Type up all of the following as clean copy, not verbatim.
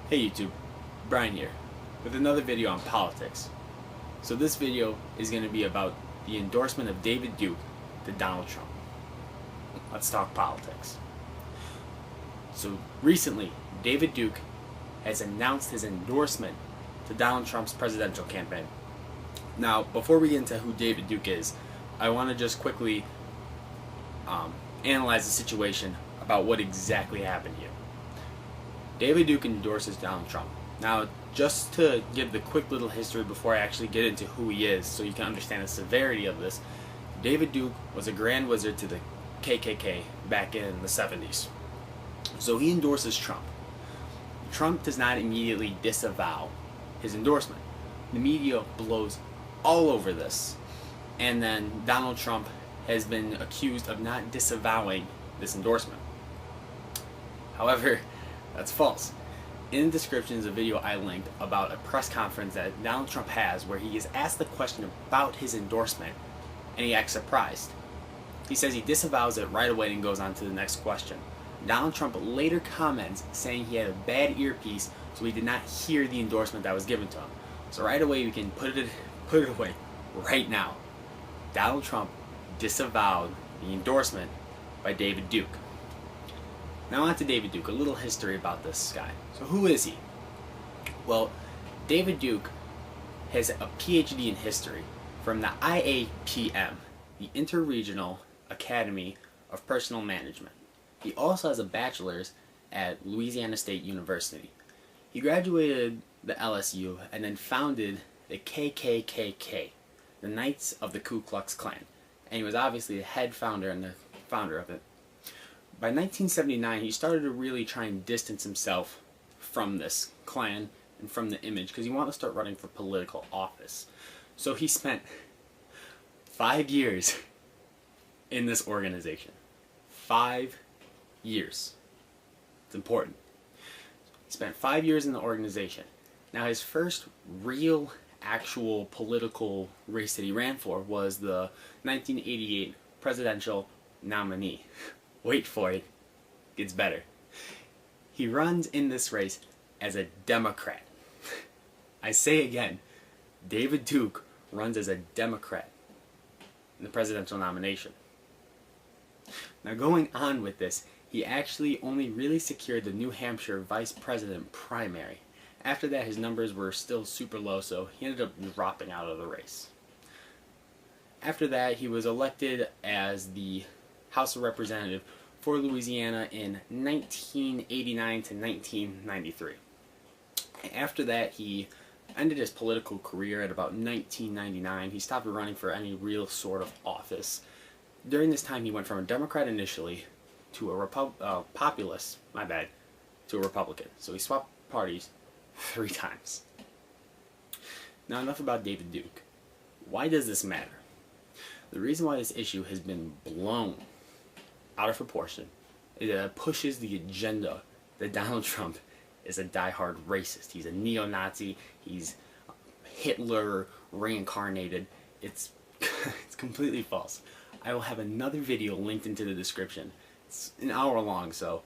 Hey YouTube, Brian here, with another video on politics. So this video is going to be about the endorsement of David Duke to Donald Trump. Let's talk politics. So recently, David Duke has announced his endorsement to Donald Trump's presidential campaign. Now, before we get into who David Duke is, I want to just quickly analyze the situation about what exactly happened here. David Duke endorses Donald Trump. Now, just to give the quick little history before I actually get into who he is, so you can understand the severity of this, David Duke was a Grand Wizard to the KKK back in the 70s. So he endorses Trump. Trump does not immediately disavow his endorsement. The media blows all over this. And then Donald Trump has been accused of not disavowing this endorsement. However, that's false. In the description is a video I linked about a press conference that Donald Trump has where he is asked the question about his endorsement and he acts surprised. He says he disavows it right away and goes on to the next question. Donald Trump later comments saying he had a bad earpiece, so he did not hear the endorsement that was given to him. So right away we can put it away right now. Donald Trump disavowed the endorsement by David Duke. Now on to David Duke, a little history about this guy. So who is he? Well, David Duke has a PhD in history from the IAPM, the Interregional Academy of Personnel Management. He also has a bachelor's at Louisiana State University. He graduated the LSU and then founded the KKKK, the Knights of the Ku Klux Klan. And he was obviously the head founder and the founder of it. By 1979, he started to really try and distance himself from this Klan and from the image because he wanted to start running for political office. So he spent 5 years in this organization. 5 years. It's important. He spent 5 years in the organization. Now his first real, actual political race that he ran for was the 1988 presidential nominee. Wait for it. Gets better. He runs in this race as a Democrat. I say again, David Duke runs as a Democrat in the presidential nomination. Now going on with this, he actually only really secured the New Hampshire vice president primary. After that, his numbers were still super low, so he ended up dropping out of the race. After that, he was elected as the House of Representatives for Louisiana in 1989 to 1993. After that, he ended his political career at about 1999. He stopped running for any real sort of office. During this time, he went from a Democrat initially to a populist, to a Republican. So he swapped parties 3 times. Now enough about David Duke. Why does this matter? The reason why this issue has been blown out of proportion is that it pushes the agenda that Donald Trump is a diehard racist. He's a neo-Nazi. He's Hitler reincarnated. It's completely false. I will have another video linked into the description. It's an hour long, so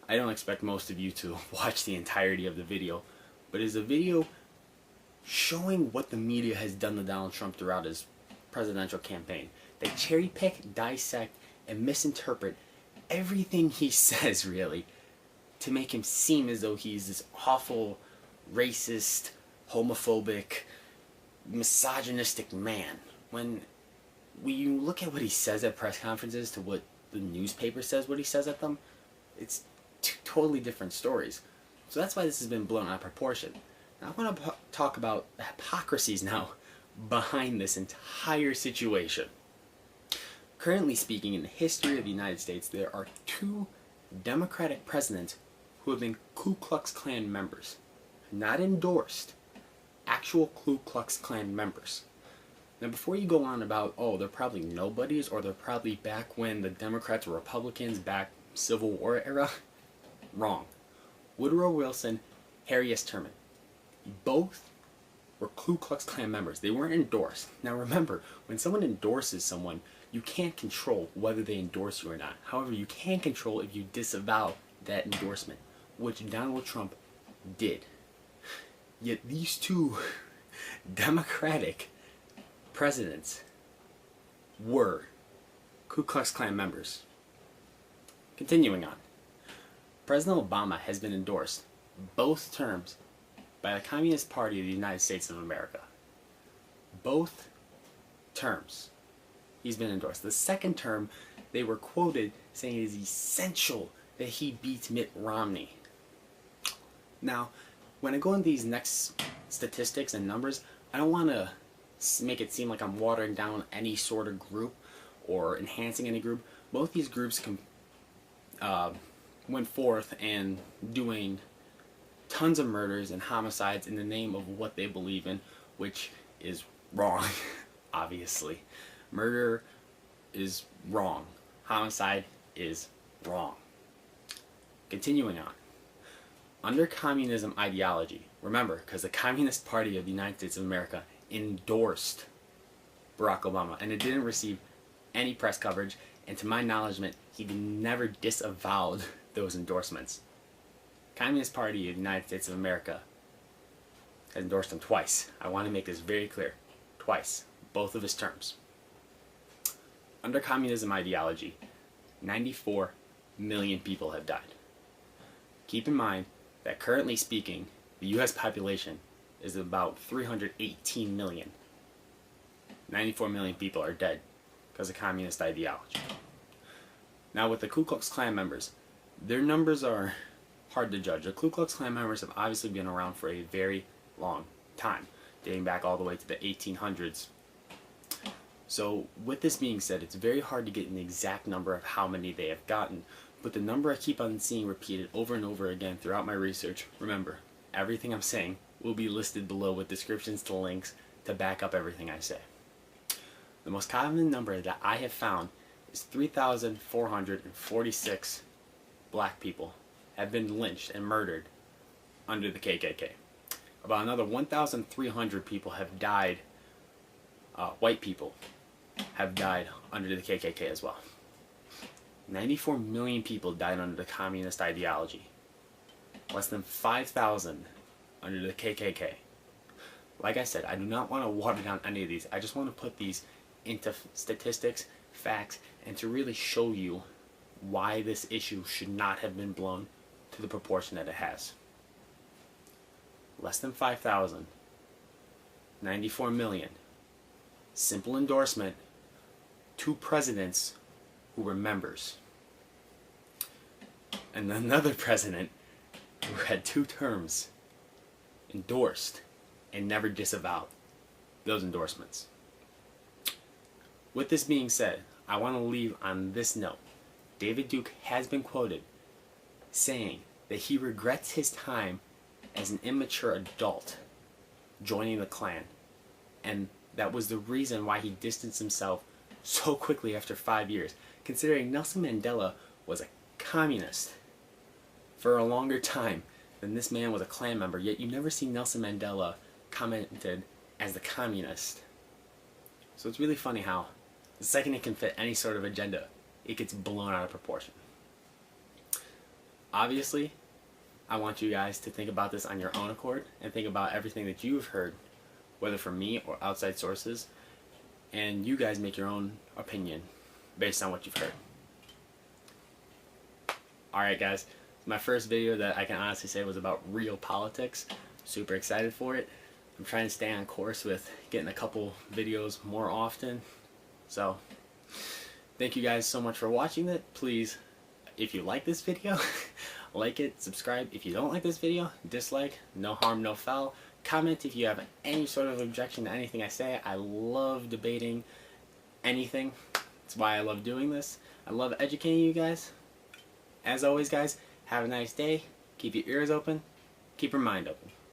I don't expect most of you to watch the entirety of the video. But it's a video showing what the media has done to Donald Trump throughout his presidential campaign. They cherry pick, dissect, and misinterpret everything he says, really, to make him seem as though he's this awful, racist, homophobic, misogynistic man. When you look at what he says at press conferences to what the newspaper says what he says at them, it's 2 totally different stories. So that's why this has been blown out of proportion. Now I want to talk about the hypocrisies now behind this entire situation. Currently speaking, in the history of the United States, there are 2 Democratic presidents who have been Ku Klux Klan members. Not endorsed. Actual Ku Klux Klan members. Now before you go on about, oh, they're probably nobodies, or they're probably back when the Democrats were Republicans, back Civil War era, wrong. Woodrow Wilson, Harry S. Truman. Both were Ku Klux Klan members. They weren't endorsed. Now remember, when someone endorses someone, you can't control whether they endorse you or not. However, you can control if you disavow that endorsement, which Donald Trump did. Yet these two Democratic presidents were Ku Klux Klan members. Continuing on. President Obama has been endorsed both terms by the Communist Party of the United States of America. Both terms he's been endorsed. The second term, they were quoted saying it is essential that he beats Mitt Romney. Now, when I go into these next statistics and numbers, I don't want to make it seem like I'm watering down any sort of group or enhancing any group. Both these groups went forth and doing tons of murders and homicides in the name of what they believe in, which is wrong, obviously. Murder is wrong. Homicide is wrong. Continuing on. Under communism ideology, remember, because the Communist Party of the United States of America endorsed Barack Obama, and it didn't receive any press coverage, and to my knowledge, he never disavowed those endorsements. Communist Party of the United States of America has endorsed him twice. I want to make this very clear. Twice. Both of his terms. Under communism ideology, 94 million people have died. Keep in mind that currently speaking, the U.S. population is about 318 million. 94 million people are dead because of communist ideology. Now with the Ku Klux Klan members, their numbers are hard to judge. The Ku Klux Klan members have obviously been around for a very long time, dating back all the way to the 1800s. So with this being said, it's very hard to get an exact number of how many they have gotten, but the number I keep on seeing repeated over and over again throughout my research, remember, everything I'm saying will be listed below with descriptions to links to back up everything I say. The most common number that I have found is 3,446 black people have been lynched and murdered under the KKK. About another 1,300 people have died, white people have died under the KKK as well. 94 million people died under the communist ideology. Less than 5,000 under the KKK. Like I said, I do not want to water down any of these. I just want to put these into statistics, facts, and to really show you why this issue should not have been blown to the proportion that it has. Less than 5,000. 94 million. Simple endorsement. 2 presidents who were members. And another president who had 2 terms endorsed and never disavowed those endorsements. With this being said, I want to leave on this note. David Duke has been quoted saying that he regrets his time as an immature adult joining the Klan, and that was the reason why he distanced himself so quickly after 5 years, considering Nelson Mandela was a communist for a longer time than this man was a Klan member, yet you never see Nelson Mandela commented as the communist. So it's really funny how the second it can fit any sort of agenda, it gets blown out of proportion. Obviously, I want you guys to think about this on your own accord and think about everything that you've heard, whether from me or outside sources, and you guys make your own opinion based on what you've heard. Alright guys, my first video that I can honestly say was about real politics. Super excited for it. I'm trying to stay on course with getting a couple videos more often. So, thank you guys so much for watching it. Please, if you like this video, like it, subscribe. If you don't like this video, dislike. No harm, no foul. Comment if you have any sort of objection to anything I say. I love debating anything. That's why I love doing this. I love educating you guys. As always guys, have a nice day. Keep your ears open. Keep your mind open.